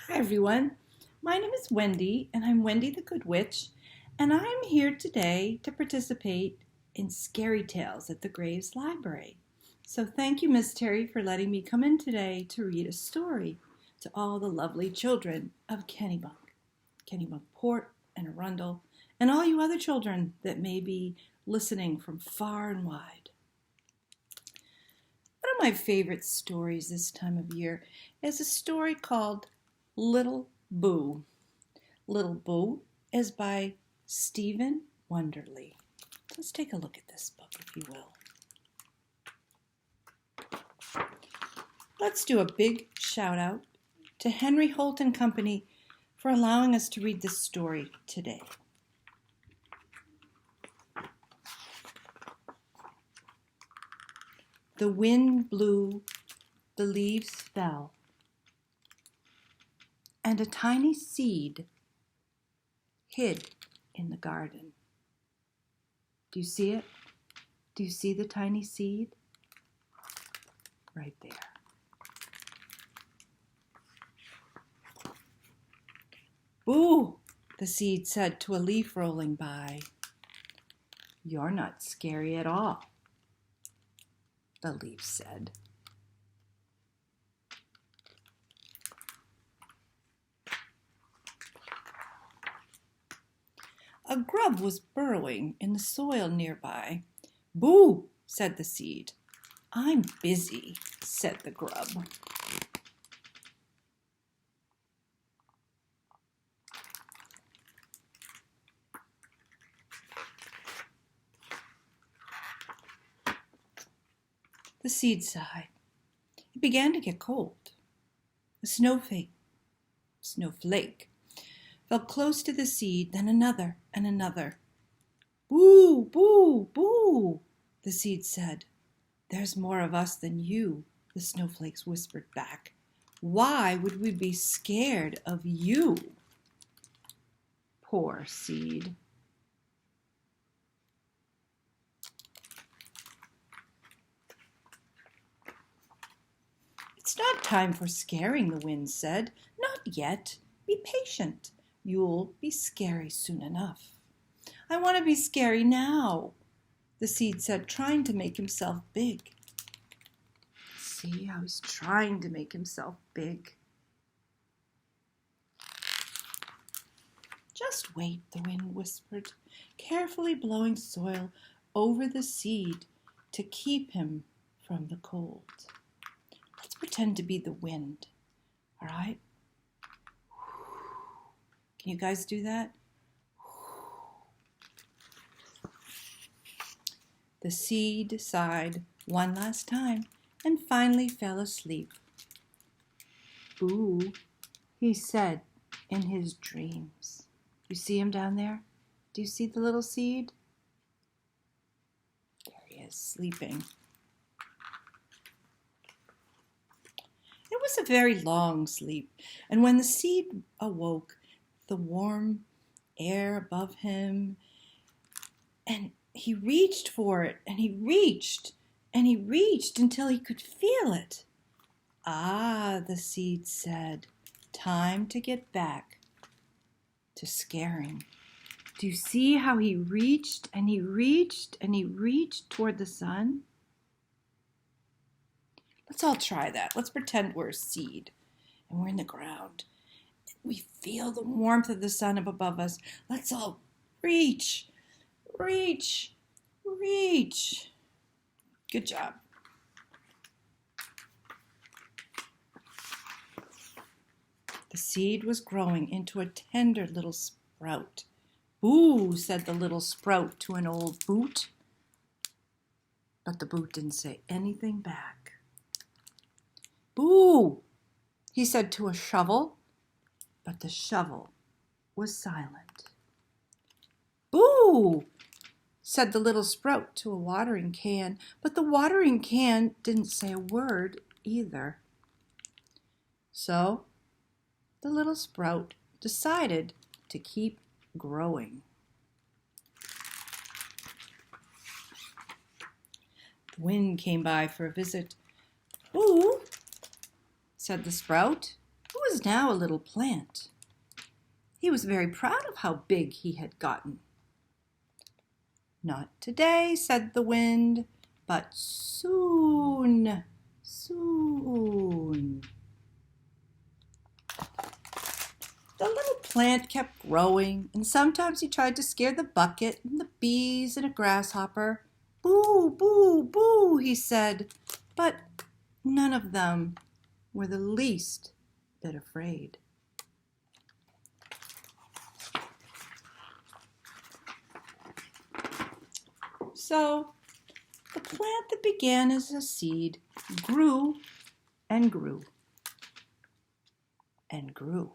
Hi everyone, my name is Wendy and I'm Wendy the Good Witch, and I'm here today to participate in Scary Tales at the Graves Library. So thank you, Miss Terri, for letting me come in today to read a story to all the lovely children of Kennebunkport and Arundel, and all you other children that may be listening from far and wide. One of my favorite stories this time of year is a story called Little Boo. Little Boo is by Stephen Wonderly. Let's take a look at this book, if you will. Let's do a big shout out to Henry Holt and Company for allowing us to read this story today. The wind blew, the leaves fell, and a tiny seed hid in the garden. Do you see it? Do you see the tiny seed? Right there. Boo, the seed said to a leaf rolling by. You're not scary at all, the leaf said. A grub was burrowing in the soil nearby. Boo, said the seed. I'm busy, said the grub. The seed sighed. It began to get cold. A snowflake fell close to the seed, then another and another. Boo, boo, boo, the seed said. There's more of us than you, the snowflakes whispered back. Why would we be scared of you? Poor seed. It's not time for scaring, the wind said. Not yet. Be patient. You'll be scary soon enough. I want to be scary now, the seed said, trying to make himself big. See how he's trying to make himself big. Just wait, the wind whispered, carefully blowing soil over the seed to keep him from the cold. Let's pretend to be the wind, all right? Can you guys do that? The seed sighed one last time and finally fell asleep. Boo, he said in his dreams. You see him down there? Do you see the little seed? There he is, sleeping. It was a very long sleep, and when the seed awoke, the warm air above him, and he reached for it, and he reached until he could feel it. Ah, the seed said, time to get back to scaring. Do you see how he reached and he reached and he reached toward the sun? Let's all try that. Let's pretend we're a seed and we're in the ground. We feel the warmth of the sun up above us. Let's all reach, reach, reach. Good job. The seed was growing into a tender little sprout. Boo, said the little sprout to an old boot. But the boot didn't say anything back. Boo, he said to a shovel, but the shovel was silent. Boo, said the little sprout to a watering can, but the watering can didn't say a word either. So the little sprout decided to keep growing. The wind came by for a visit. Boo, said the sprout. who was now a little plant. He was very proud of how big he had gotten. "Not today," said the wind, "but soon, soon." The little plant kept growing, and sometimes he tried to scare the bucket and the bees and a grasshopper. "Boo, boo, boo," he said, but none of them were the least bit afraid. So the plant that began as a seed grew and grew and grew.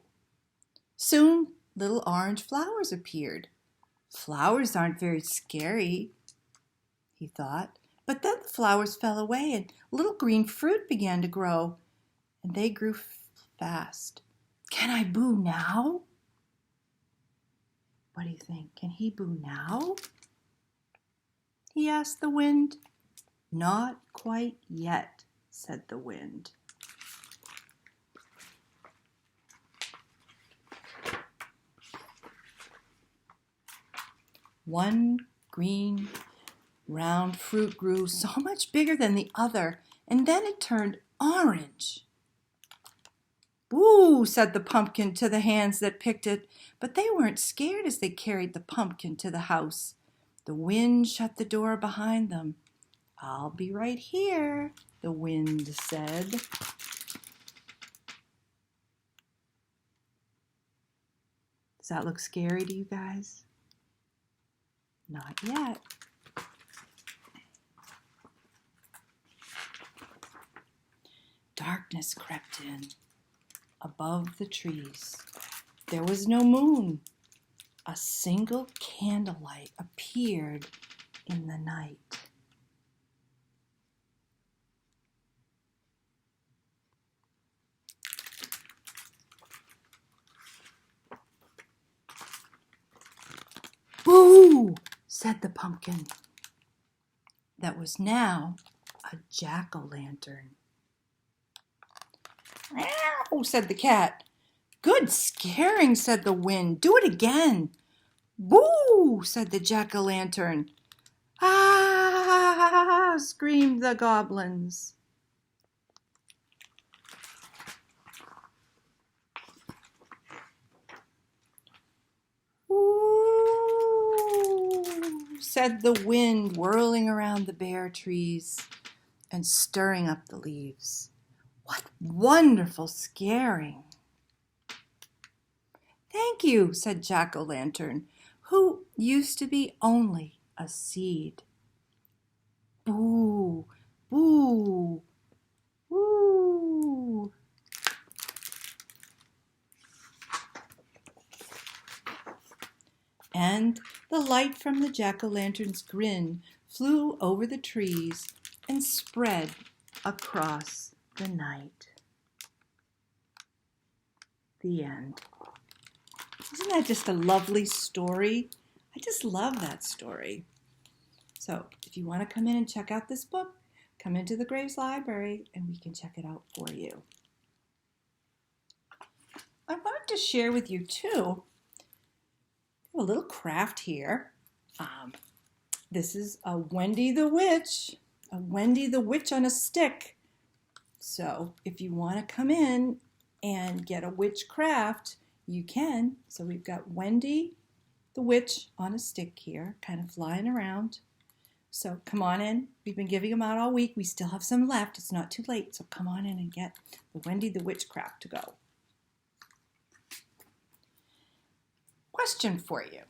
Soon little orange flowers appeared. Flowers aren't very scary, he thought. But then the flowers fell away and little green fruit began to grow, and they grew fast. "Can I boo now?" What do you think? Can he boo now? He asked the wind. "Not quite yet," said the wind. One green, round fruit grew so much bigger than the other, and then it turned orange. "Boo," said the pumpkin to the hands that picked it, but they weren't scared as they carried the pumpkin to the house. The wind shut the door behind them. "I'll be right here," the wind said. Does that look scary to you guys? Not yet. Darkness crept in above the trees. There was no moon. A single candlelight appeared in the night. "Boo," said the pumpkin. That was now a jack-o'-lantern. "Meow," said the cat. "Good scaring," said the wind. "Do it again." "Boo," said the jack-o'-lantern. "Ah," screamed the goblins. "Ooh," said the wind, whirling around the bare trees and stirring up the leaves. "What wonderful scaring!" "Thank you," said Jack-o'-lantern, who used to be only a seed. "Boo, boo, woo." And the light from the jack-o'-lantern's grin flew over the trees and spread across the night. The end. Isn't that just a lovely story? I just love that story. So if you want to come in and check out this book, come into the Graves Library and we can check it out for you. I wanted to share with you too a little craft here. This is a Wendy the Witch on a stick. So if you want to come in and get a witch craft, you can. So we've got Wendy the Witch on a stick here, kind of flying around. So come on in. We've been giving them out all week. We still have some left. It's not too late. So come on in and get the Wendy the Witch craft to go. Question for you.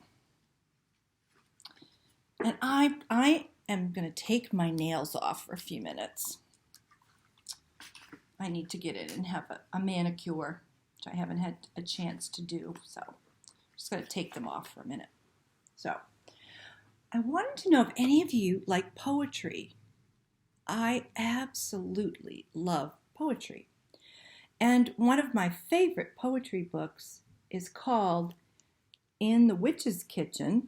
And I am going to take my nails off for a few minutes. I need to get in and have a manicure, which I haven't had a chance to do. So I'm just going to take them off for a minute. So I wanted to know if any of you like poetry. I absolutely love poetry. And one of my favorite poetry books is called In the Witch's Kitchen,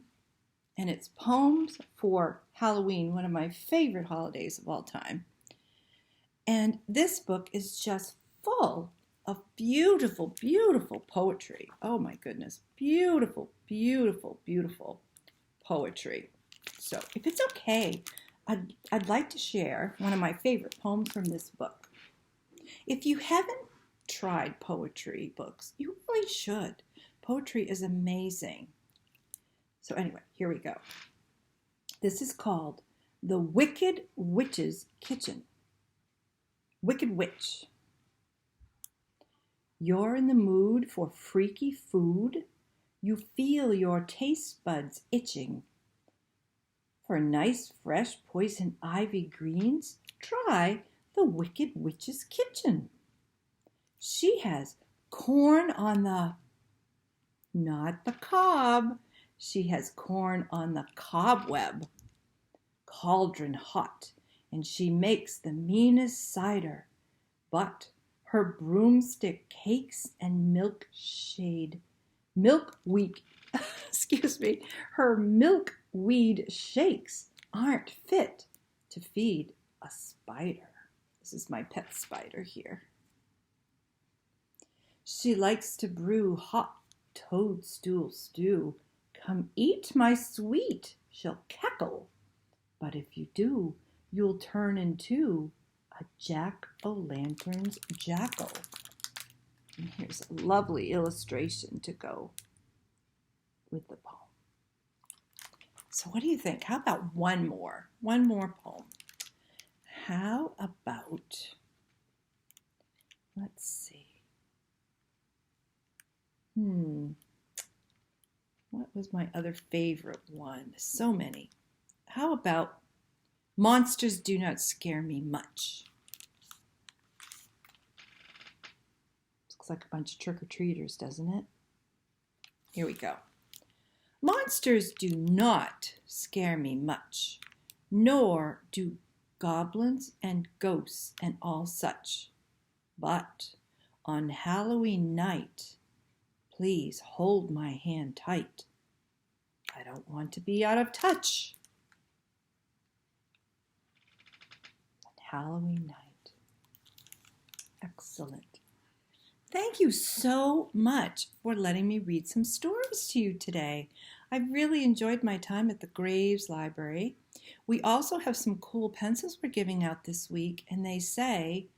and it's poems for Halloween, one of my favorite holidays of all time. And this book is just full of beautiful, beautiful poetry. Oh my goodness. Beautiful, beautiful, beautiful poetry. So if it's okay, I'd like to share one of my favorite poems from this book. If you haven't tried poetry books, you really should. Poetry is amazing. So anyway, here we go. This is called The Wicked Witch's Kitchen. Wicked Witch. You're in the mood for freaky food. You feel your taste buds itching. For nice, fresh poison ivy greens, try the Wicked Witch's Kitchen. She has corn on the, not the cob, she has corn on the cobweb, cauldron hot, and she makes the meanest cider. But her broomstick cakes and her milkweed shakes aren't fit to feed a spider. This is my pet spider here. She likes to brew hot toadstool stew. Come eat my sweet, she'll cackle. But if you do, you'll turn into a jack-o'-lantern's jackal. And here's a lovely illustration to go with the poem. So what do you think? How about one more poem? How about, let's see. What was my other favorite one? So many. How about Monsters Do Not Scare Me Much? Looks like a bunch of trick-or-treaters, doesn't it? Here we go. Monsters do not scare me much, nor do goblins and ghosts and all such. But on Halloween night, please hold my hand tight. I don't want to be out of touch. On Halloween night. Excellent. Thank you so much for letting me read some stories to you today. I really enjoyed my time at the Graves Library. We also have some cool pencils we're giving out this week, and they say,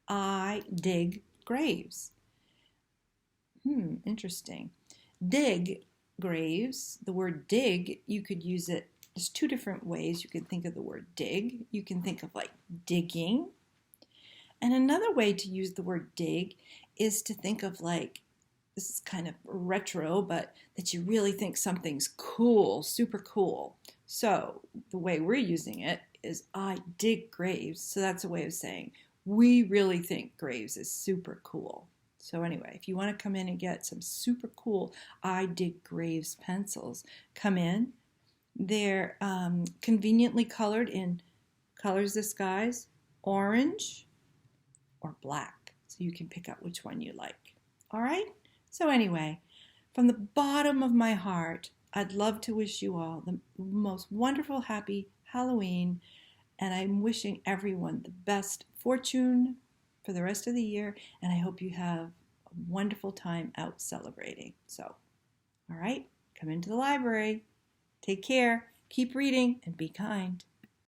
I dig Graves. Interesting. Dig Graves, the word dig, you could use it, there's two different ways you can think of the word dig. You can think of like digging. And another way to use the word dig is to think of like, this is kind of retro, but that you really think something's cool, super cool. So the way we're using it is I dig Graves. So that's a way of saying we really think Graves is super cool. So anyway, if you want to come in and get some super cool I dig Graves pencils, come in. They're conveniently colored in colors of skies, orange or black. So you can pick out which one you like. All right? So anyway, from the bottom of my heart, I'd love to wish you all the most wonderful, happy Halloween. And I'm wishing everyone the best fortune for the rest of the year. And I hope you have a wonderful time out celebrating. So, all right, come into the library. Take care, keep reading, and be kind.